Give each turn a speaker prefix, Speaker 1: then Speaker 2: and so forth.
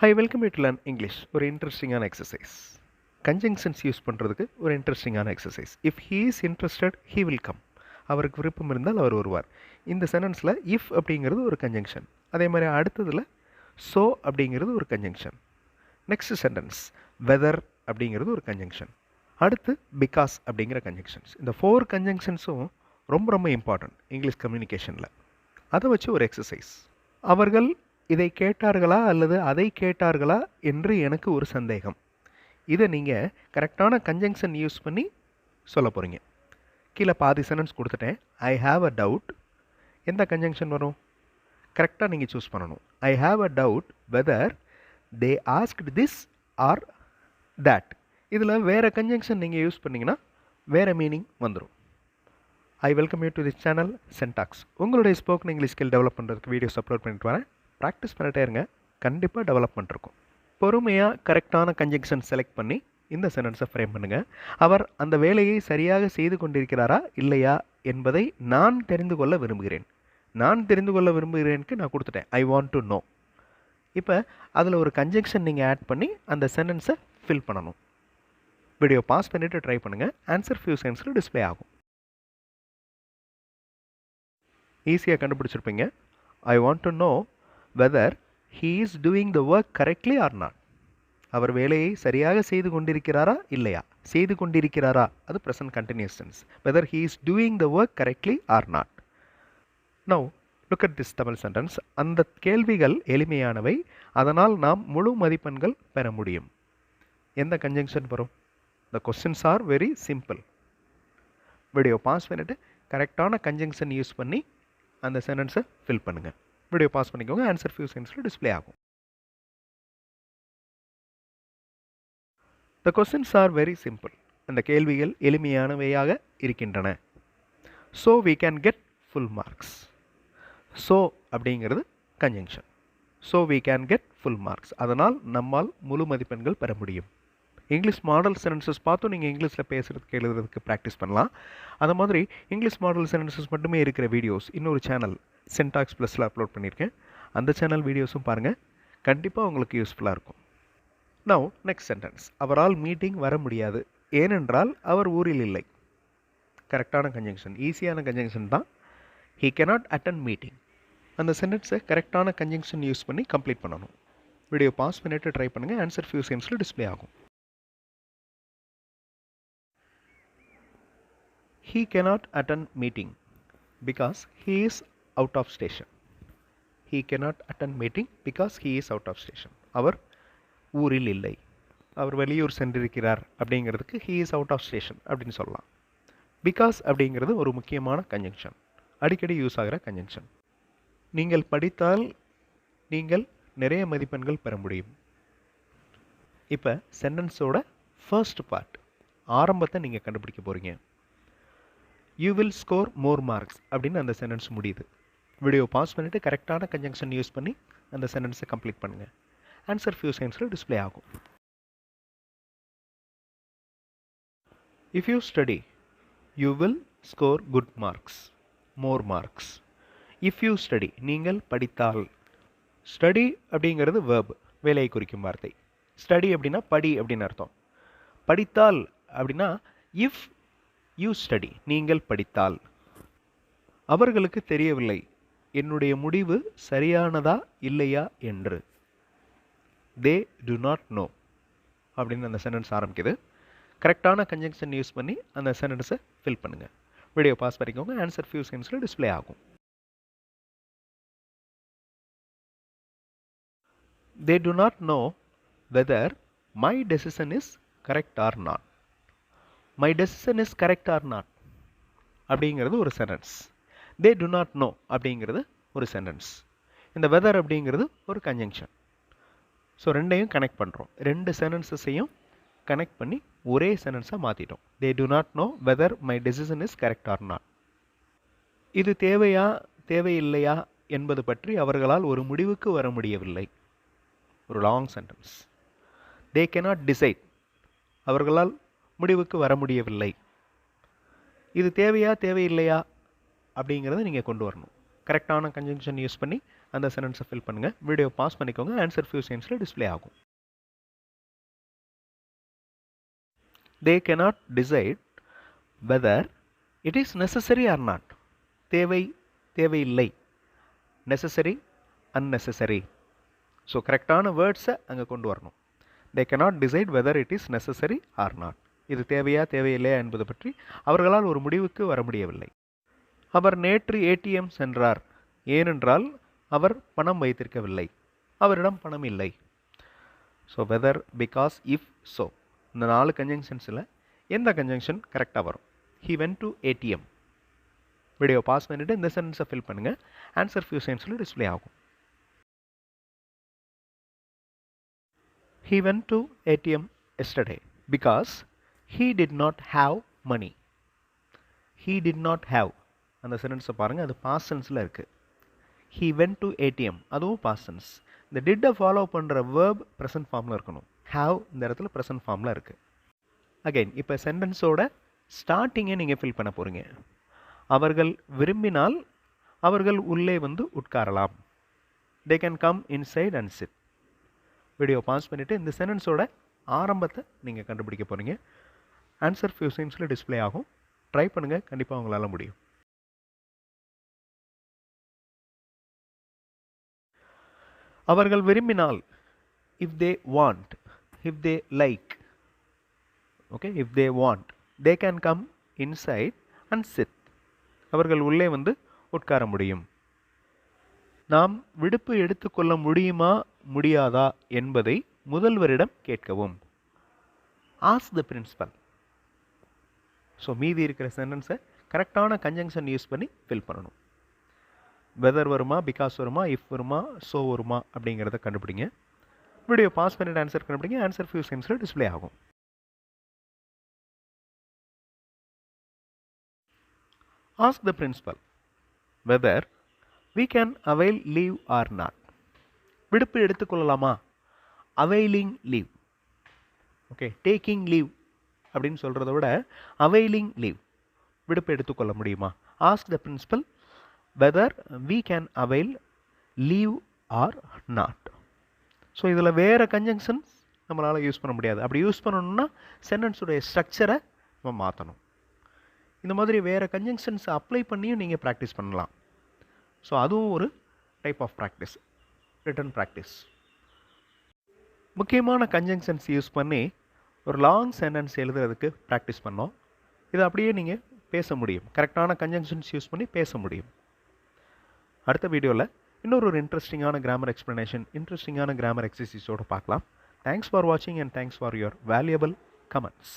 Speaker 1: Hi, welcome you to learn English. ஒரு இன்ட்ரெஸ்டிங்கான exercise. Conjunctions use பண்ணுறதுக்கு ஒரு இன்ட்ரெஸ்டிங்கான exercise. If he is interested he will come. அவருக்கு விருப்பம் இருந்தால் அவர் வருவார். இந்த சென்டென்ஸில் இஃப் அப்படிங்கிறது ஒரு கன்ஜங்ஷன். அதே மாதிரி அடுத்ததில் ஸோ அப்படிங்கிறது ஒரு கன்ஜங்ஷன். நெக்ஸ்ட் சென்டென்ஸ் வெதர் அப்படிங்கிறது ஒரு கன்ஜங்ஷன். அடுத்து பிகாஸ் அப்படிங்கிற கன்ஜங்ஷன்ஸ். இந்த 4 கன்ஜங்ஷன்ஸும் ரொம்ப ரொம்ப இம்பார்ட்டன்ட் இங்கிலீஷ் கம்யூனிகேஷனில். அதை வச்சு ஒரு எக்ஸசைஸ். அவர்கள் இதை கேட்டார்களா அல்லது அதை கேட்டார்களா என்று எனக்கு ஒரு சந்தேகம். இதை நீங்கள் கரெக்டான கன்ஜங்ஷன் யூஸ் பண்ணி சொல்ல போகிறீங்க. கீழே பாதி சென்டென்ஸ் கொடுத்துட்டேன். I have a doubt. எந்த கன்ஜங்ஷன் வரும்? கரெக்டாக நீங்கள் சூஸ் பண்ணணும். I have a doubt whether they asked this or that. இதில் வேறு கன்ஜங்ஷன் நீங்கள் யூஸ் பண்ணிங்கன்னா வேறு மீனிங் வந்துடும். I welcome you to this channel சென்டாக்ஸ். உங்களுடைய ஸ்போக்கன் இங்கிலீஷ் ஸ்கில் டெவலப் பண்ணுறதுக்கு வீடியோஸ் அப்லோட் பண்ணிட்டு வரேன். ப்ராக்டிஸ் பண்ணிட்டே இருங்க, கண்டிப்பாக டெவலப்மெண்ட் இருக்கும். பொறுமையாக கரெக்டான கன்ஜங்ஷன் செலக்ட் பண்ணி இந்த சென்டென்ஸை ஃப்ரேம் பண்ணுங்கள். அவர் அந்த வேலையை சரியாக செய்து கொண்டிருக்கிறாரா இல்லையா என்பதை நான் தெரிந்து கொள்ள விரும்புகிறேன். நான் தெரிந்து கொள்ள விரும்புகிறேனுக்கு நான் கொடுத்துட்டேன். ஐ வாண்ட் டு நோ. இப்போ அதில் ஒரு கன்ஜங்ஷன் நீங்கள் ஆட் பண்ணி அந்த சென்டென்ஸை ஃபில் பண்ணணும். வீடியோ பாஸ் பண்ணிவிட்டு ட்ரை பண்ணுங்கள். ஆன்சர் ஃபியூ செகண்ட்ஸில் டிஸ்பிளே ஆகும். ஈஸியாக கண்டுபிடிச்சிருப்பீங்க. I want to know whether he is doing the work correctly or not. அவர் வேலையை சரியாக செய்து கொண்டிருக்கிறாரா இல்லையா? செய்து கொண்டிருக்கிறாரா அது present continuous tense. Whether he is doing the work correctly or not. Now look at this Tamil sentence. அந்த கேள்விகள் எளிமையானவை, அதனால் நாம் முழு மதிப்பெண்கள் பெற முடியும். எந்த கன்ஜங்ஷன் வரும்? The questions are very simple. Video pass பண்ணிட்டு கரெக்டான கன்ஜங்ஷன் யூஸ் பண்ணி அந்த சென்டென்ஸை ஃபில் பண்ணுங்கள். வீடியோ பாஸ் பண்ணிக்கோங்க. ஆன்சர் ஃபியூ செகண்ட்ஸில் டிஸ்பிளே ஆகும். The questions are very simple. அந்த கேள்விகள் எளிமையானவையாக இருக்கின்றன. So we can get full marks. So அப்படிங்கிறது conjunction. So we can get full marks. அதனால் நம்மால் முழு மதிப்பெண்கள் பெற முடியும். இங்கிலீஷ் மாடல் சென்டென்சஸ் பார்த்தும் நீங்கள் இங்கிலீஷில் பேசுகிறதுக்கு எழுதுறதுக்கு ப்ராக்டிஸ் பண்ணலாம். அந்த மாதிரி இங்கிலீஷ் மாடல் சென்டென்சஸ் மட்டுமே இருக்கிற வீடியோஸ் இன்னொரு சேனல் சென்டாக்ஸ் ப்ளஸில் அப்லோட் பண்ணியிருக்கேன். அந்த சேனல் வீடியோஸும் பாருங்கள், கண்டிப்பாக உங்களுக்கு யூஸ்ஃபுல்லாக இருக்கும். Now next sentence. அவரால் மீட்டிங் வர முடியாது ஏனென்றால் அவர் ஊரில் இல்லை. கரெக்டான கன்ஜங்ஷன், ஈஸியான கன்ஜங்ஷன் தான். He cannot attend meeting. அந்த சென்டென்ஸை கரெக்டான கன்ஜங்ஷன் யூஸ் பண்ணி கம்ப்ளீட் பண்ணணும். வீடியோ பாஸ் பண்ணிவிட்டு ட்ரை பண்ணுங்கள். ஆன்சர் ஃபியூ செகண்ட்ஸில் டிஸ்பிளே ஆகும். He cannot attend meeting because he is out of station. He cannot attend meeting because he is out of station. அவர் ஊரில் இல்லை, அவர் வெளியூர் சென்றிருக்கிறார் அப்படிங்கிறதுக்கு he is out of station அப்படின்னு சொல்லலாம். பிகாஸ் அப்படிங்கிறது ஒரு முக்கியமான கன்ஜங்ஷன், அடிக்கடி யூஸ் ஆகிற கன்ஜங்ஷன். நீங்கள் படித்தால் நீங்கள் நிறைய மதிப்பெண்கள் பெற முடியும். இப்போ சென்டென்ஸோட ஃபர்ஸ்ட் பார்ட், ஆரம்பத்தை நீங்கள் கண்டுபிடிக்க போகிறீங்க. You will score more marks அப்படின்னு அந்த சென்டென்ஸ் முடியுது. வீடியோ பாஸ் பண்ணிவிட்டு கரெக்டான கன்ஜங்ஷன் யூஸ் பண்ணி அந்த சென்டென்ஸை கம்ப்ளீட் பண்ணுங்கள். ஆன்சர் ஃபியூ செகண்ட்ஸில் டிஸ்பிளே ஆகும். If you study you will score good marks, more marks. If you study, நீங்கள் படித்தால். ஸ்டடி அப்படிங்கிறது வேர்ப், வேலையை குறிக்கும் வார்த்தை. ஸ்டடி அப்படின்னா படி அப்படின்னு அர்த்தம். படித்தால் அப்படின்னா இஃப் யூ ஸ்டடி, நீங்கள் படித்தால். அவர்களுக்கு தெரியவில்லை என்னுடைய முடிவு சரியானதா இல்லையா என்று. தே டு நாட் நோ அப்படின்னு அந்த சென்டென்ஸ் ஆரம்பிக்குது. கரெக்டான கன்ஜங்ஷன் யூஸ் பண்ணி அந்த சென்டென்ஸை ஃபில் பண்ணுங்கள். வீடியோ பாஸ் பண்ணிக்கோங்க. ஆன்சர் ஃபியூ செகண்ட்ஸில் டிஸ்பிளே ஆகும். They do not know whether my decision is correct or not. My decision is correct or not அப்படிங்கிறது ஒரு sentence. They do not know அப்படிங்கிறது ஒரு சென்டென்ஸ். இந்த வெதர் அப்படிங்கிறது ஒரு கன்ஜங்ஷன். ஸோ ரெண்டையும் கனெக்ட் பண்ணுறோம். ரெண்டு சென்டென்ஸஸையும் கனெக்ட் பண்ணி ஒரே சென்டென்ஸாக மாற்றிட்டோம். They do not know whether my decision is correct or not. இது தேவையா தேவையில்லையா என்பது பற்றி அவர்களால் ஒரு முடிவுக்கு வர முடியவில்லை. ஒரு long sentence. They cannot decide, அவர்களால் முடிவுக்கு வர முடியவில்லை. இது தேவையா தேவையில்லையா அப்படிங்கிறத நீங்கள் கொண்டு வரணும். கரெக்டான கன்ஜங்ஷன் யூஸ் பண்ணி அந்த சென்டென்ஸை ஃபில் பண்ணுங்கள். வீடியோ பாஸ் பண்ணிக்கோங்க. ஆன்சர் ஃபியூ செகண்ட்ஸில் டிஸ்ப்ளே ஆகும். They cannot decide whether it is necessary or not. தேவை தேவையில்லை, necessary unnecessary. ஸோ கரெக்டான வேர்ட்ஸை அங்கே கொண்டு வரணும். They cannot decide whether it is necessary or not. இது தேவையா தேவையில்லையா என்பது பற்றி அவர்களால் ஒரு முடிவுக்கு வர முடியவில்லை. அவர் நேற்று ஏடிஎம் சென்றார், ஏனென்றால் அவர் பணம் வைத்திருக்கவில்லை, அவரிடம் பணம் இல்லை. So whether, because, if, so இந்த 4 கன்ஜங்ஷன்ஸில் எந்த கன்ஜங்ஷன் கரெக்டாக வரும்? He went to ATM. Video pass பண்ணிவிட்டு இந்த சென்டென்ஸை ஃபில் பண்ணுங்கள். ஆன்சர் ஃபியூ செகண்ட்ஸில் டிஸ்ப்ளே ஆகும். He went to ATM yesterday because he did not have money. He did not have, அந்த சென்டென்ஸை பாருங்கள், அது பாஸ்ட் டென்ஸில் இருக்குது. He went to ATM, அதுவும் பாஸ்ட் டென்ஸ். இந்த டிட்டை ஃபாலோ பண்ணுற வேர்ப் ப்ரெசன்ட் ஃபார்மில் இருக்கணும். ஹாவ் இந்த இடத்துல ப்ரெசன்ட் ஃபார்மில் இருக்குது. அகைன் இப்போ சென்டென்ஸோட ஸ்டார்டிங்கை நீங்கள் ஃபில் பண்ண போகிறீங்க. அவர்கள் விரும்பினால் அவர்கள் உள்ளே வந்து உட்காரலாம். They can come inside and sit. Video pass பண்ணிவிட்டு இந்த சென்டென்ஸோட ஆரம்பத்தை நீங்கள் கண்டுபிடிக்க போகிறீங்க. ஆன்சர் ஃபியூ செகண்ட்ஸில் டிஸ்ப்ளே ஆகும். ட்ரை பண்ணுங்கள், கண்டிப்பாக உங்களால் முடியும். அவர்கள் விரும்பினால், if they want, if they like, okay, if they want, they can come inside and sit. அவர்கள் உள்ளே வந்து உட்கார முடியும். நாம் விடுப்பு எடுத்துக்கொள்ள முடியுமா முடியாதா என்பதை முதல்வரிடம் கேட்கவும். Ask the principal. ஸோ மீதி இருக்கிற சென்டென்ஸை கரெக்டான கன்ஜங்ஷன் யூஸ் பண்ணி ஃபில் பண்ணணும். வெதர் வருமா, பிகாஸ் வருமா, இஃப் வருமா, ஸோ வருமா அப்படிங்கிறத கண்டுபிடிங்க. வீடியோ பாஸ் பண்ணிட்டு ஆன்சர் கண்டுபிடிங்க. ஆன்சர் ஃபியூ செகண்ட்ஸில் டிஸ்ப்ளே ஆகும். Ask the principal whether we can avail leave or not. விடுப்பு எடுத்துக்கொள்ளலாமா? availing leave. Okay, taking leave அப்படின்னு சொல்கிறத விட availing leave, விடுப்பு எடுத்துக்கொள்ள முடியுமா? ask the principal whether we can avail leave or not. So இதில் வேறு கன்ஜங்ஷன்ஸ் நம்மளால் யூஸ் பண்ண முடியாது. அப்படி யூஸ் பண்ணணும்னா சென்டென்ஸுடைய ஸ்ட்ரக்சரை நம்ம மாற்றணும். இந்த மாதிரி வேறு கன்ஜங்ஷன்ஸ் அப்ளை பண்ணியும் நீங்கள் ப்ராக்டிஸ் பண்ணலாம். ஸோ அதுவும் ஒரு type of practice, written practice. முக்கியமான கன்ஜங்ஷன்ஸ் யூஸ் பண்ணி ஒரு லாங் சென்டென்ஸ் எழுதுறதுக்கு ப்ராக்டிஸ் பண்ணோம். இதை அப்படியே நீங்கள் பேச முடியும். கரெக்டான கன்ஜங்ஷன்ஸ் யூஸ் பண்ணி பேச முடியும். அடுத்த வீடியோவில் இன்னொரு இன்ட்ரெஸ்டிங்கான கிராமர் எக்ஸ்ப்ளனேஷன், இன்ட்ரெஸ்டிங்கான கிராமர் எக்ஸசைஸோடு பார்க்கலாம். தேங்க்ஸ் ஃபார் வாட்சிங் and thanks for your valuable comments.